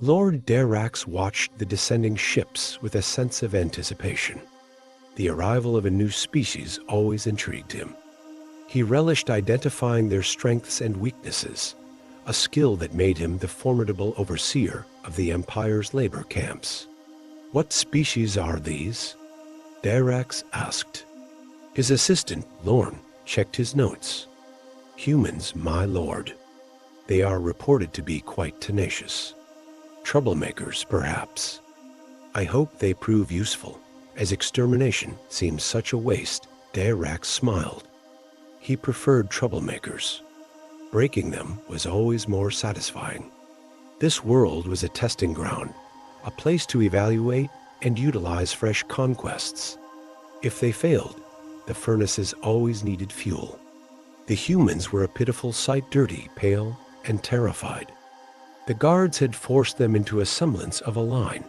Lord Darax watched the descending ships with a sense of anticipation. The arrival of a new species always intrigued him. He relished identifying their strengths and weaknesses, a skill that made him the formidable overseer of the Empire's labor camps. "What species are these?" Darax asked. His assistant, Lorne, checked his notes. "Humans, my lord. They are reported to be quite tenacious. Troublemakers, perhaps. I hope they prove useful, as extermination seems such a waste." Darax smiled. He preferred troublemakers. Breaking them was always more satisfying. This world was a testing ground, a place to evaluate and utilize fresh conquests. If they failed, the furnaces always needed fuel. The humans were a pitiful sight, dirty, pale, and terrified. The guards had forced them into a semblance of a line,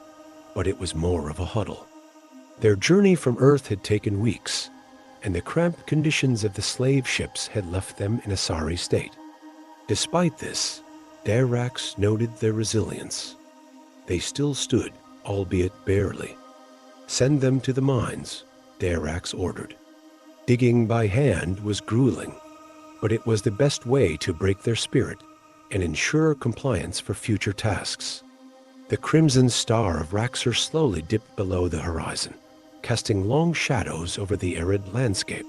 but it was more of a huddle. Their journey from Earth had taken weeks, and the cramped conditions of the slave ships had left them in a sorry state. Despite this, Darax noted their resilience. They still stood, albeit barely. "Send them to the mines," Darax ordered. Digging by hand was grueling, but it was the best way to break their spirit and ensure compliance for future tasks. The crimson star of Raxor slowly dipped below the horizon, casting long shadows over the arid landscape.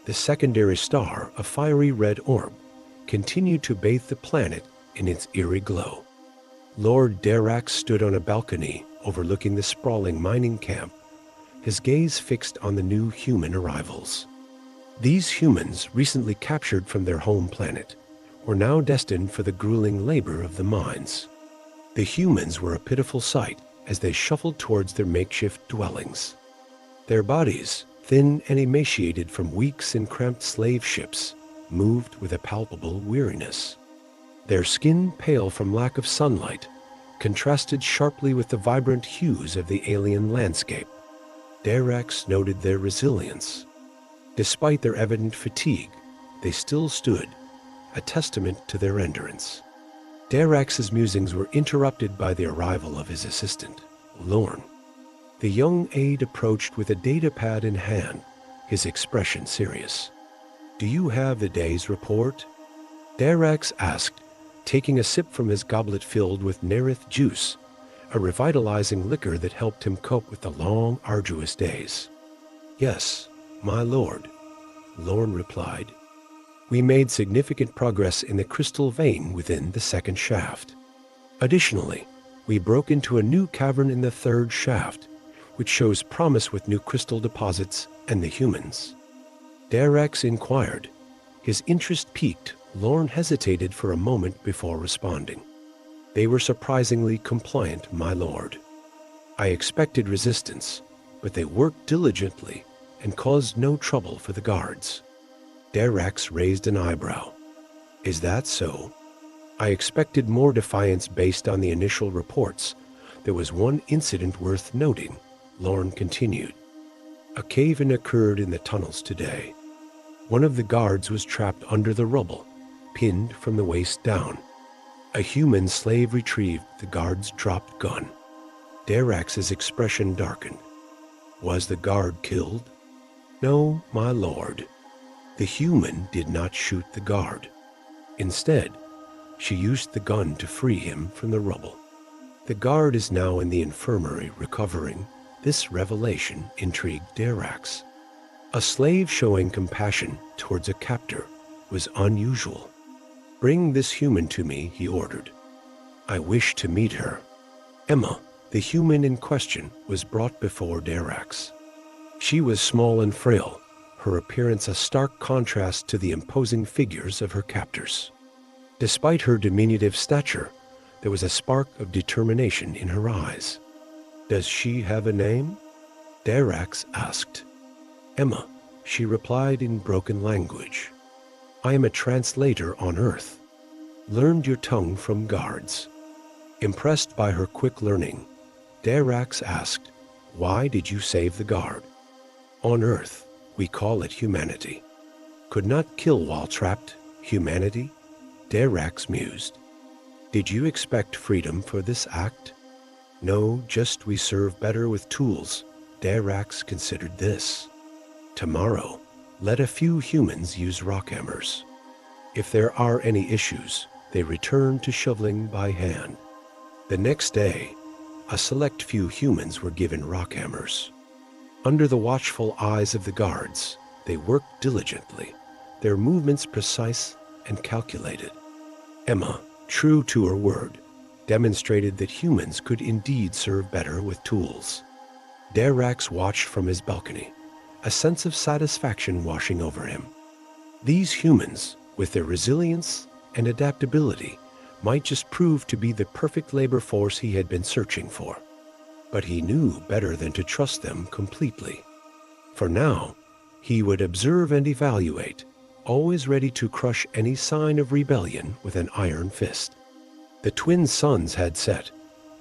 The secondary star, a fiery red orb, continued to bathe the planet in its eerie glow. Lord Darax stood on a balcony overlooking the sprawling mining camp, his gaze fixed on the new human arrivals. These humans, recently captured from their home planet, were now destined for the grueling labor of the mines. The humans were a pitiful sight as they shuffled towards their makeshift dwellings. Their bodies, thin and emaciated from weeks in cramped slave ships, moved with a palpable weariness. Their skin, pale from lack of sunlight, contrasted sharply with the vibrant hues of the alien landscape. Darax noted their resilience. Despite their evident fatigue, they still stood, a testament to their endurance. Darax's musings were interrupted by the arrival of his assistant, Lorne. The young aide approached with a datapad in hand, his expression serious. "Do you have the day's report?" Darax asked, taking a sip from his goblet filled with Nerith juice, a revitalizing liquor that helped him cope with the long, arduous days. "Yes, my lord," Lorne replied. "We made significant progress in the crystal vein within the second shaft. Additionally, we broke into a new cavern in the third shaft, which shows promise with new crystal deposits and the humans." Darax inquired. His interest piqued, Lorne hesitated for a moment before responding. "They were surprisingly compliant, my lord. I expected resistance, but they worked diligently and caused no trouble for the guards." Darax raised an eyebrow. "Is that so? I expected more defiance based on the initial reports. There was one incident worth noting," Lorne continued. "A cave-in occurred in the tunnels today. One of the guards was trapped under the rubble, pinned from the waist down. A human slave retrieved the guard's dropped gun." Darax's expression darkened. "Was the guard killed?" "No, my lord. The human did not shoot the guard. Instead, she used the gun to free him from the rubble. The guard is now in the infirmary recovering." This revelation intrigued Darax. A slave showing compassion towards a captor was unusual. "Bring this human to me," he ordered. "I wish to meet her." Emma, the human in question, was brought before Darax. She was small and frail, her appearance a stark contrast to the imposing figures of her captors. Despite her diminutive stature, there was a spark of determination in her eyes. "Does she have a name?" Darax asked. "Emma," she replied in broken language. "I am a translator on Earth. Learned your tongue from guards." Impressed by her quick learning, Darax asked, "Why did you save the guard?" "On Earth, we call it humanity. Could not kill while trapped, humanity?" Darax mused. Did you expect freedom for this act? No, just we serve better with tools. Darax considered this. Tomorrow, let a few humans use rock hammers. If there are any issues, they return to shoveling by hand. The next day, a select few humans were given rock hammers. Under the watchful eyes of the guards, they worked diligently, their movements precise and calculated. Emma, true to her word, demonstrated that humans could indeed serve better with tools. Darax watched from his balcony, a sense of satisfaction washing over him. These humans, with their resilience and adaptability, might just prove to be the perfect labor force he had been searching for. But he knew better than to trust them completely. For now, he would observe and evaluate, always ready to crush any sign of rebellion with an iron fist. The twin suns had set,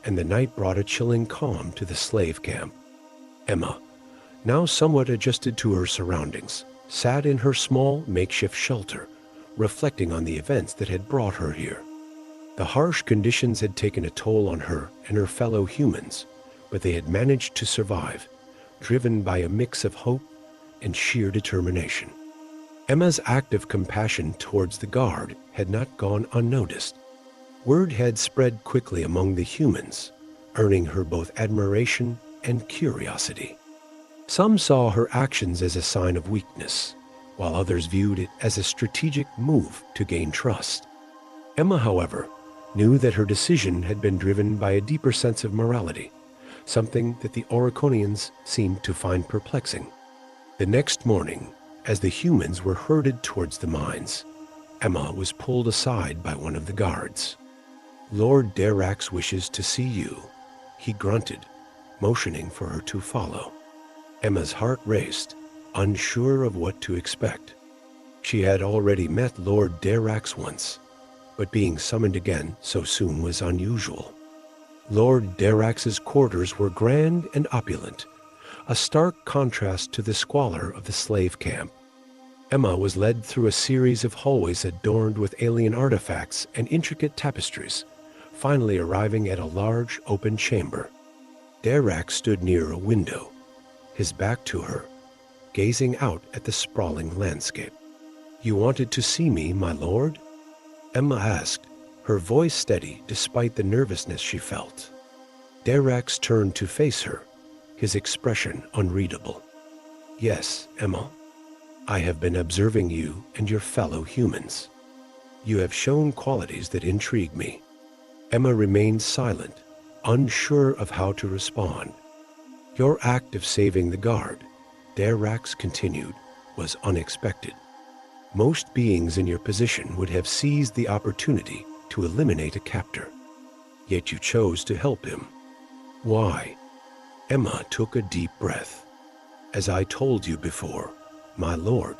and the night brought a chilling calm to the slave camp. Emma, now somewhat adjusted to her surroundings, sat in her small makeshift shelter, reflecting on the events that had brought her here. The harsh conditions had taken a toll on her and her fellow humans, but they had managed to survive, driven by a mix of hope and sheer determination. Emma's act of compassion towards the guard had not gone unnoticed. Word had spread quickly among the humans, earning her both admiration and curiosity. Some saw her actions as a sign of weakness, while others viewed it as a strategic move to gain trust. Emma, however, knew that her decision had been driven by a deeper sense of morality, something that the Oriconians seemed to find perplexing. The next morning, as the humans were herded towards the mines, Emma was pulled aside by one of the guards. "Lord Darax wishes to see you," he grunted, motioning for her to follow. Emma's heart raced, unsure of what to expect. She had already met Lord Darax once, but being summoned again so soon was unusual. Lord Darax's quarters were grand and opulent, a stark contrast to the squalor of the slave camp. Emma was led through a series of hallways adorned with alien artifacts and intricate tapestries, finally arriving at a large open chamber. Darax stood near a window, his back to her, gazing out at the sprawling landscape. "You wanted to see me, my lord?" Emma asked, her voice steady despite the nervousness she felt. Darax turned to face her, his expression unreadable. "Yes, Emma. I have been observing you and your fellow humans. You have shown qualities that intrigue me." Emma remained silent, unsure of how to respond. "Your act of saving the guard," Darax continued, "was unexpected. Most beings in your position would have seized the opportunity to eliminate a captor. Yet you chose to help him. Why?" Emma took a deep breath. "As I told you before, my lord,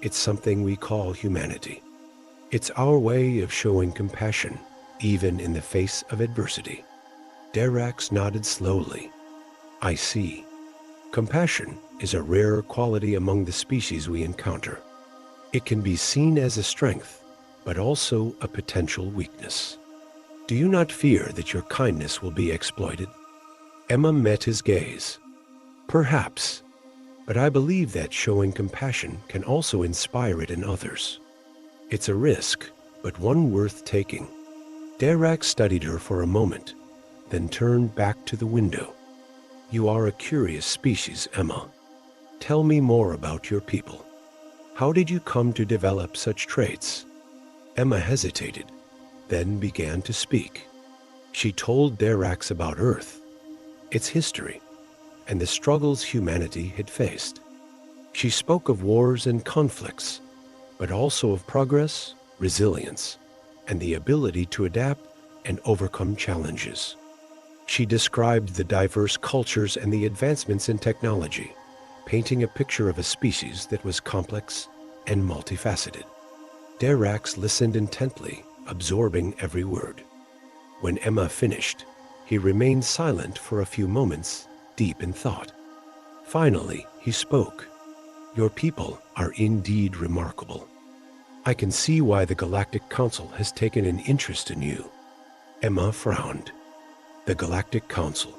it's something we call humanity. It's our way of showing compassion, even in the face of adversity." Darax nodded slowly. "I see. Compassion is a rare quality among the species we encounter. It can be seen as a strength, but also a potential weakness. Do you not fear that your kindness will be exploited?" Emma met his gaze. "Perhaps, but I believe that showing compassion can also inspire it in others. It's a risk, but one worth taking." Darax studied her for a moment, then turned back to the window. "You are a curious species, Emma. Tell me more about your people. How did you come to develop such traits?" Emma hesitated, then began to speak. She told Darax about Earth, its history, and the struggles humanity had faced. She spoke of wars and conflicts, but also of progress, resilience, and the ability to adapt and overcome challenges. She described the diverse cultures and the advancements in technology, painting a picture of a species that was complex and multifaceted. Darax listened intently, absorbing every word. When Emma finished, he remained silent for a few moments, deep in thought. Finally, he spoke. "Your people are indeed remarkable. I can see why the Galactic Council has taken an interest in you. Emma frowned. The Galactic Council.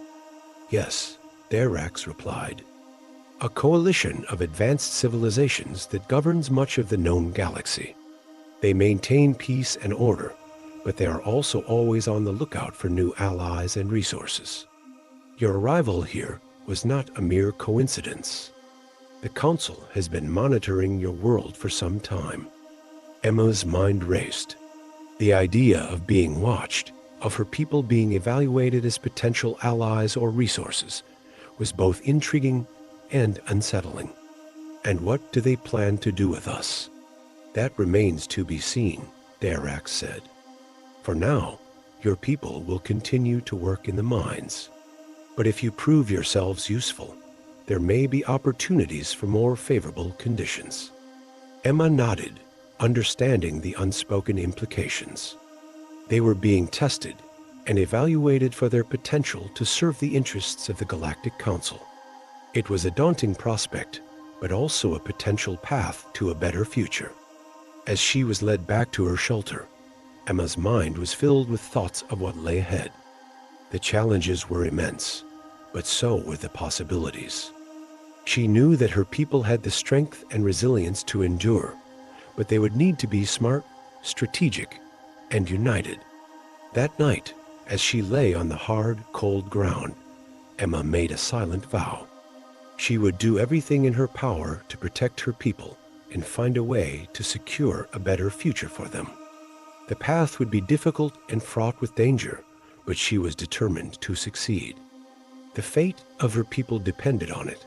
Yes, Darax replied. A coalition of advanced civilizations that governs much of the known galaxy. They maintain peace and order, but they are also always on the lookout for new allies and resources. Your arrival here was not a mere coincidence. The Council has been monitoring your world for some time. Emma's mind raced. The idea of being watched, of her people being evaluated as potential allies or resources, was both intriguing and unsettling. And what do they plan to do with us? That remains to be seen, Darax said. For now, your people will continue to work in the mines. But if you prove yourselves useful, there may be opportunities for more favorable conditions. Emma nodded, understanding the unspoken implications. They were being tested and evaluated for their potential to serve the interests of the Galactic Council. It was a daunting prospect, but also a potential path to a better future. As she was led back to her shelter, Emma's mind was filled with thoughts of what lay ahead. The challenges were immense, but so were the possibilities. She knew that her people had the strength and resilience to endure, but they would need to be smart, strategic, and united. That night, as she lay on the hard, cold ground, Emma made a silent vow. She would do everything in her power to protect her people and find a way to secure a better future for them. The path would be difficult and fraught with danger, but she was determined to succeed. The fate of her people depended on it.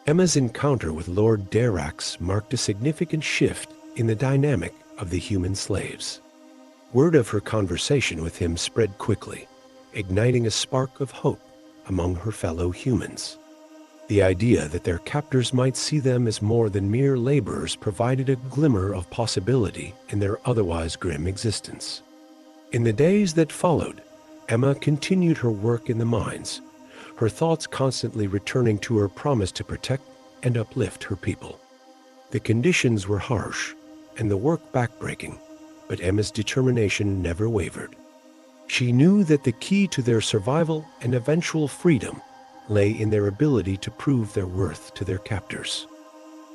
Emma's encounter with Lord Darax marked a significant shift in the dynamic of the human slaves. Word of her conversation with him spread quickly, igniting a spark of hope among her fellow humans. The idea that their captors might see them as more than mere laborers provided a glimmer of possibility in their otherwise grim existence. In the days that followed, Emma continued her work in the mines, her thoughts constantly returning to her promise to protect and uplift her people. The conditions were harsh and the work backbreaking, but Emma's determination never wavered. She knew that the key to their survival and eventual freedom lay in their ability to prove their worth to their captors.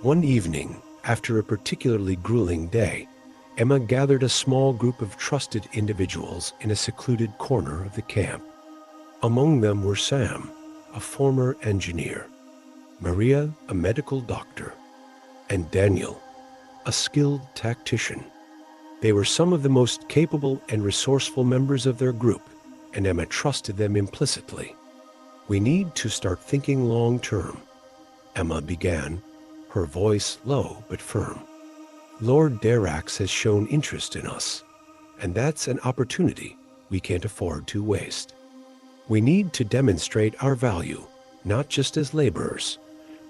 One evening, after a particularly grueling day, Emma gathered a small group of trusted individuals in a secluded corner of the camp. Among them were Sam, a former engineer, Maria, a medical doctor, and Daniel, a skilled tactician. They were some of the most capable and resourceful members of their group, and Emma trusted them implicitly. We need to start thinking long-term, Emma began, her voice low but firm. Lord Darax has shown interest in us, and that's an opportunity we can't afford to waste. We need to demonstrate our value, not just as laborers,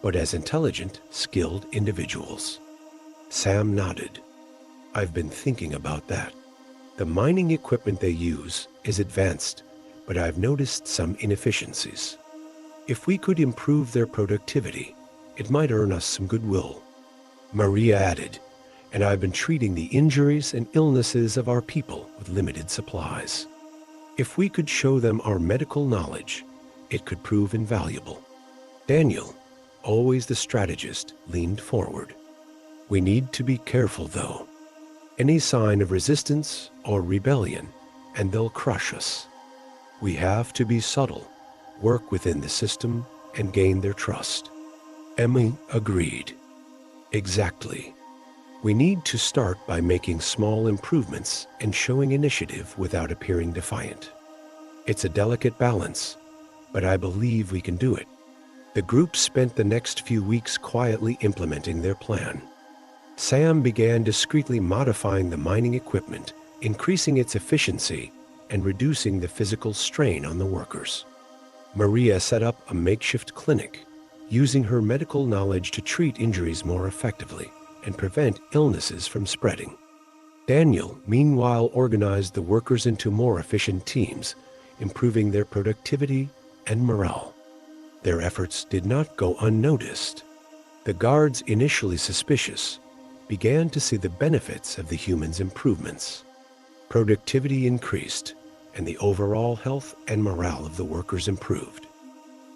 but as intelligent, skilled individuals. Sam nodded. I've been thinking about that. The mining equipment they use is advanced, but I've noticed some inefficiencies. If we could improve their productivity, it might earn us some goodwill. Maria added, and I've been treating the injuries and illnesses of our people with limited supplies. If we could show them our medical knowledge, it could prove invaluable. Daniel, always the strategist, leaned forward. We need to be careful, though. Any sign of resistance or rebellion, and they'll crush us. We have to be subtle, work within the system, and gain their trust. Emma agreed. Exactly. We need to start by making small improvements and showing initiative without appearing defiant. It's a delicate balance, but I believe we can do it. The group spent the next few weeks quietly implementing their plan. Sam began discreetly modifying the mining equipment, increasing its efficiency and reducing the physical strain on the workers. Maria set up a makeshift clinic, using her medical knowledge to treat injuries more effectively and prevent illnesses from spreading. Daniel, meanwhile, organized the workers into more efficient teams, improving their productivity and morale. Their efforts did not go unnoticed. The guards, initially suspicious, began to see the benefits of the humans' improvements. Productivity increased, and the overall health and morale of the workers improved.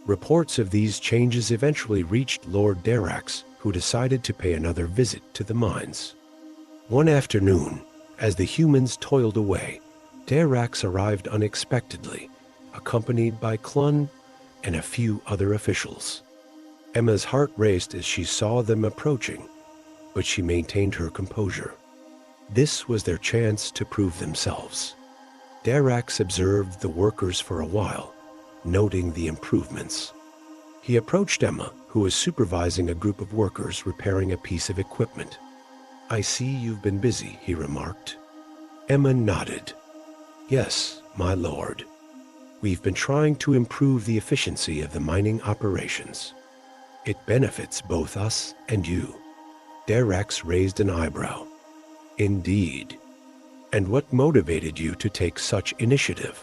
Reports of these changes eventually reached Lord Darax, who decided to pay another visit to the mines. One afternoon, as the humans toiled away, Darax arrived unexpectedly, accompanied by Clun and a few other officials. Emma's heart raced as she saw them approaching, but she maintained her composure. This was their chance to prove themselves. Darax observed the workers for a while, noting the improvements. He approached Emma, who was supervising a group of workers repairing a piece of equipment. "I see you've been busy," he remarked. Emma nodded. "Yes, my lord. We've been trying to improve the efficiency of the mining operations. It benefits both us and you." Darax raised an eyebrow. "Indeed. And what motivated you to take such initiative?"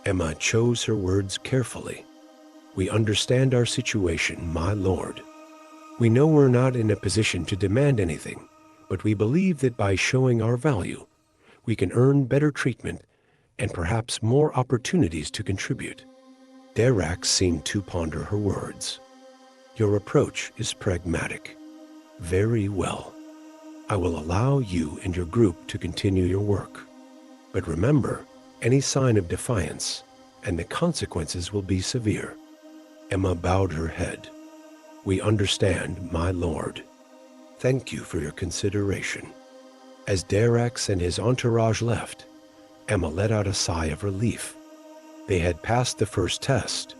Emma chose her words carefully. "We understand our situation, my lord. We know we're not in a position to demand anything, but we believe that by showing our value, we can earn better treatment and perhaps more opportunities to contribute." Darax seemed to ponder her words. "Your approach is pragmatic. Very well. I will allow you and your group to continue your work. But remember, any sign of defiance, and the consequences will be severe." Emma bowed her head. "We understand, my lord. Thank you for your consideration." As Darax and his entourage left, Emma let out a sigh of relief. They had passed the first test,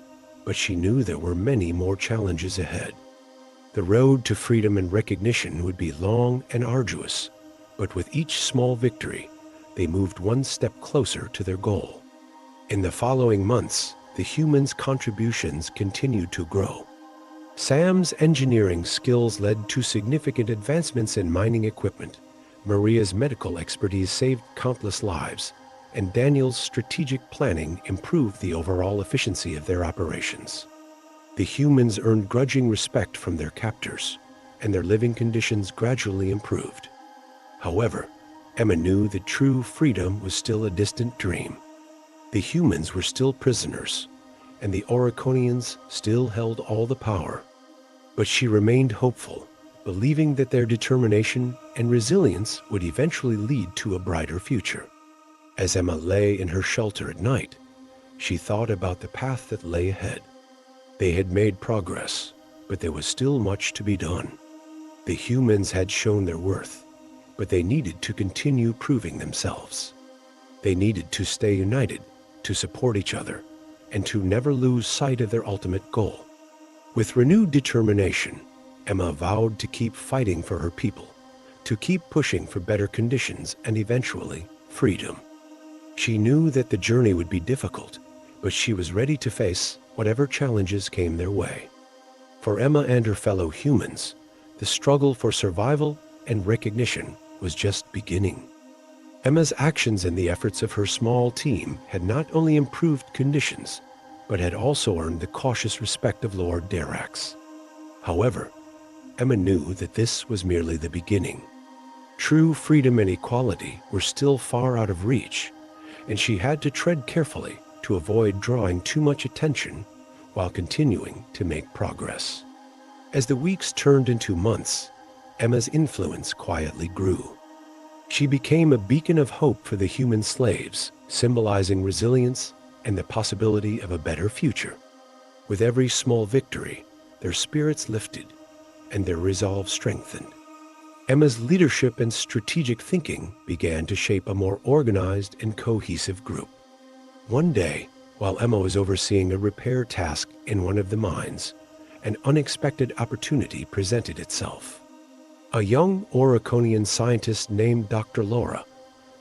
but she knew there were many more challenges ahead. The road to freedom and recognition would be long and arduous, but with each small victory, they moved one step closer to their goal. In the following months, the humans' contributions continued to grow. Sam's engineering skills led to significant advancements in mining equipment. Maria's medical expertise saved countless lives, and Daniel's strategic planning improved the overall efficiency of their operations. The humans earned grudging respect from their captors, and their living conditions gradually improved. However, Emma knew that true freedom was still a distant dream. The humans were still prisoners, and the Oriconians still held all the power. But she remained hopeful, believing that their determination and resilience would eventually lead to a brighter future. As Emma lay in her shelter at night, she thought about the path that lay ahead. They had made progress, but there was still much to be done. The humans had shown their worth, but they needed to continue proving themselves. They needed to stay united, to support each other, and to never lose sight of their ultimate goal. With renewed determination, Emma vowed to keep fighting for her people, to keep pushing for better conditions and eventually freedom. She knew that the journey would be difficult, but she was ready to face whatever challenges came their way. For Emma and her fellow humans, the struggle for survival and recognition was just beginning. Emma's actions and the efforts of her small team had not only improved conditions, but had also earned the cautious respect of Lord Darax. However, Emma knew that this was merely the beginning. True freedom and equality were still far out of reach, and she had to tread carefully to avoid drawing too much attention while continuing to make progress. As the weeks turned into months, Emma's influence quietly grew. She became a beacon of hope for the human slaves, symbolizing resilience and the possibility of a better future. With every small victory, their spirits lifted and their resolve strengthened. Emma's leadership and strategic thinking began to shape a more organized and cohesive group. One day, while Emma was overseeing a repair task in one of the mines, an unexpected opportunity presented itself. A young Oriconian scientist named Dr. Laura,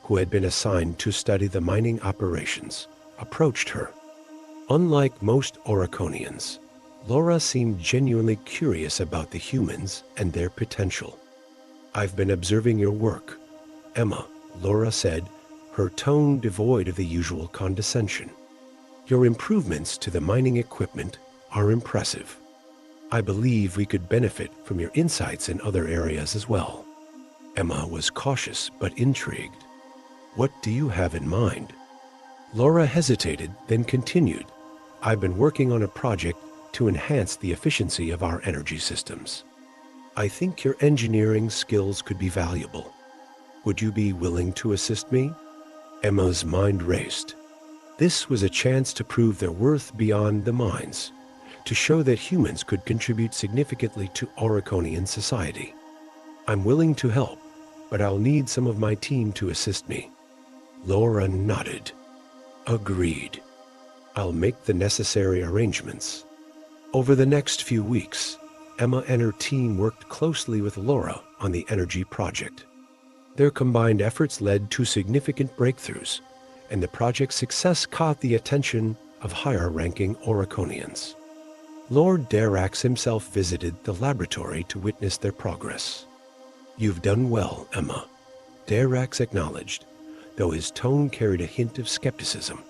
who had been assigned to study the mining operations, approached her. Unlike most Oriconians, Laura seemed genuinely curious about the humans and their potential. "I've been observing your work, Emma," Laura said, her tone devoid of the usual condescension. "Your improvements to the mining equipment are impressive. I believe we could benefit from your insights in other areas as well." Emma was cautious but intrigued. "What do you have in mind?" Laura hesitated, then continued. I've been working on a project to enhance the efficiency of our energy systems. I think your engineering skills could be valuable. Would you be willing to assist me? Emma's mind raced. This was a chance to prove their worth beyond the mines, to show that humans could contribute significantly to Oriconian society. I'm willing to help, but I'll need some of my team to assist me. Laura nodded. Agreed. I'll make the necessary arrangements. Over the next few weeks, Emma and her team worked closely with Laura on the energy project. Their combined efforts led to significant breakthroughs, and the project's success caught the attention of higher-ranking Oriconians. Lord Darax himself visited the laboratory to witness their progress. You've done well, Emma, Darax acknowledged, though his tone carried a hint of skepticism.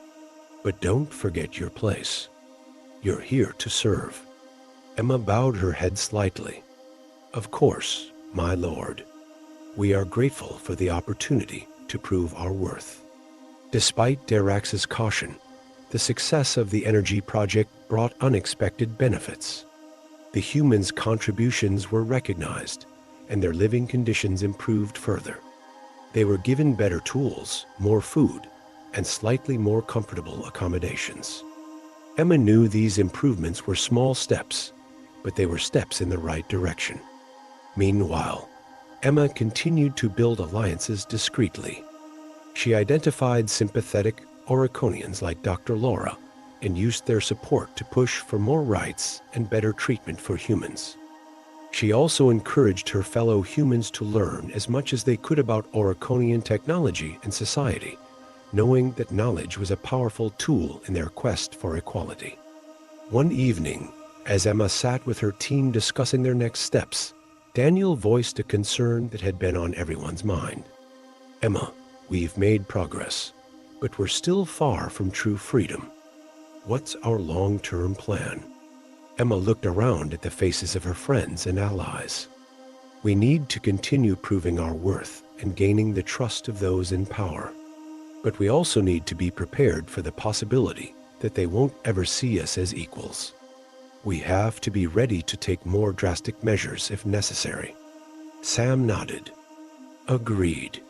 But don't forget your place. You're here to serve. Emma bowed her head slightly. Of course, my lord. We are grateful for the opportunity to prove our worth. Despite Darax's caution, the success of the energy project brought unexpected benefits. The humans' contributions were recognized, and their living conditions improved further. They were given better tools, more food, and slightly more comfortable accommodations. Emma knew these improvements were small steps, but they were steps in the right direction. Meanwhile, Emma continued to build alliances discreetly. She identified sympathetic Oriconians like Dr. Laura and used their support to push for more rights and better treatment for humans. She also encouraged her fellow humans to learn as much as they could about Oriconian technology and society, knowing that knowledge was a powerful tool in their quest for equality. One evening, as Emma sat with her team discussing their next steps, Daniel voiced a concern that had been on everyone's mind. Emma, we've made progress, but we're still far from true freedom. What's our long-term plan? Emma looked around at the faces of her friends and allies. We need to continue proving our worth and gaining the trust of those in power. But we also need to be prepared for the possibility that they won't ever see us as equals. We have to be ready to take more drastic measures if necessary. Sam nodded. Agreed.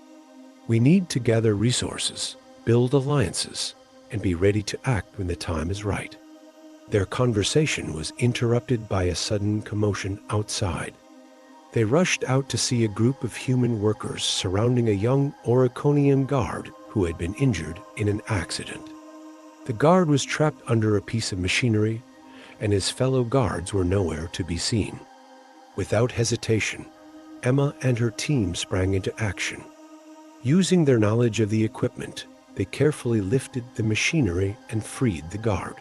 We need to gather resources, build alliances, and be ready to act when the time is right. Their conversation was interrupted by a sudden commotion outside. They rushed out to see a group of human workers surrounding a young Oriconian guard who had been injured in an accident. The guard was trapped under a piece of machinery, and his fellow guards were nowhere to be seen. Without hesitation, Emma and her team sprang into action. Using their knowledge of the equipment, they carefully lifted the machinery and freed the guard.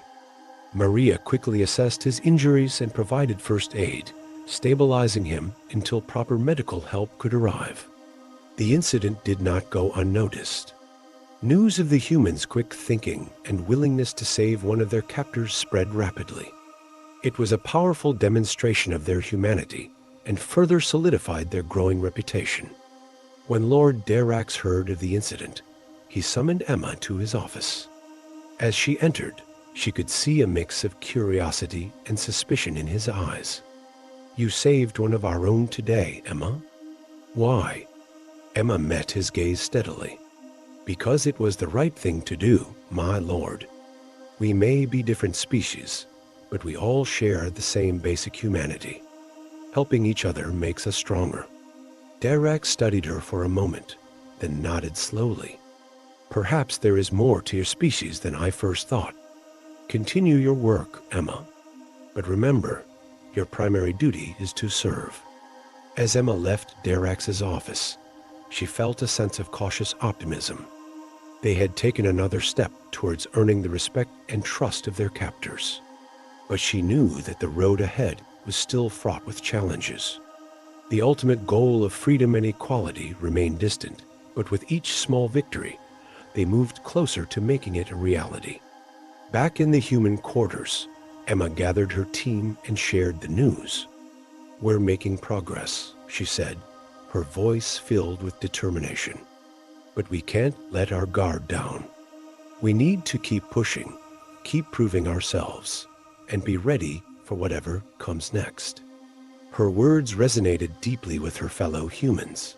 Maria quickly assessed his injuries and provided first aid, stabilizing him until proper medical help could arrive. The incident did not go unnoticed. News of the humans' quick thinking and willingness to save one of their captors spread rapidly. It was a powerful demonstration of their humanity and further solidified their growing reputation. When Lord Darax heard of the incident, he summoned Emma to his office. As she entered, she could see a mix of curiosity and suspicion in his eyes. You saved one of our own today, Emma. Why? Emma met his gaze steadily. Because it was the right thing to do, my lord. We may be different species, but we all share the same basic humanity. Helping each other makes us stronger. Darax studied her for a moment, then nodded slowly. Perhaps there is more to your species than I first thought. Continue your work, Emma. But remember, your primary duty is to serve. As Emma left Darax's office, she felt a sense of cautious optimism. They had taken another step towards earning the respect and trust of their captors. But she knew that the road ahead was still fraught with challenges. The ultimate goal of freedom and equality remained distant, but with each small victory, they moved closer to making it a reality. Back in the human quarters, Emma gathered her team and shared the news. We're making progress, she said, her voice filled with determination. But we can't let our guard down. We need to keep pushing, keep proving ourselves, and be ready for whatever comes next. Her words resonated deeply with her fellow humans.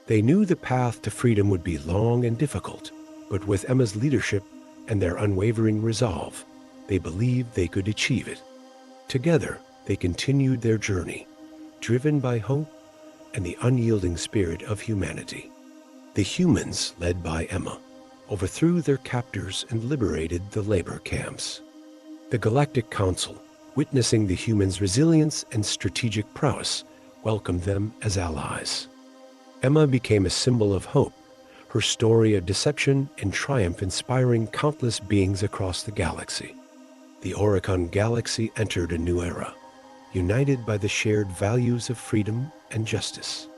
They knew the path to freedom would be long and difficult, but with Emma's leadership and their unwavering resolve, they believed they could achieve it. Together, they continued their journey, driven by hope and the unyielding spirit of humanity. The humans, led by Emma, overthrew their captors and liberated the labor camps. The Galactic Council, witnessing the humans' resilience and strategic prowess, welcomed them as allies. Emma became a symbol of hope, her story of deception and triumph inspiring countless beings across the galaxy. The Oricon Galaxy entered a new era, united by the shared values of freedom and justice.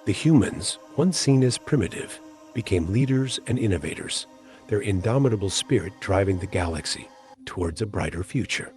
The humans, once seen as primitive, became leaders and innovators, their indomitable spirit driving the galaxy towards a brighter future.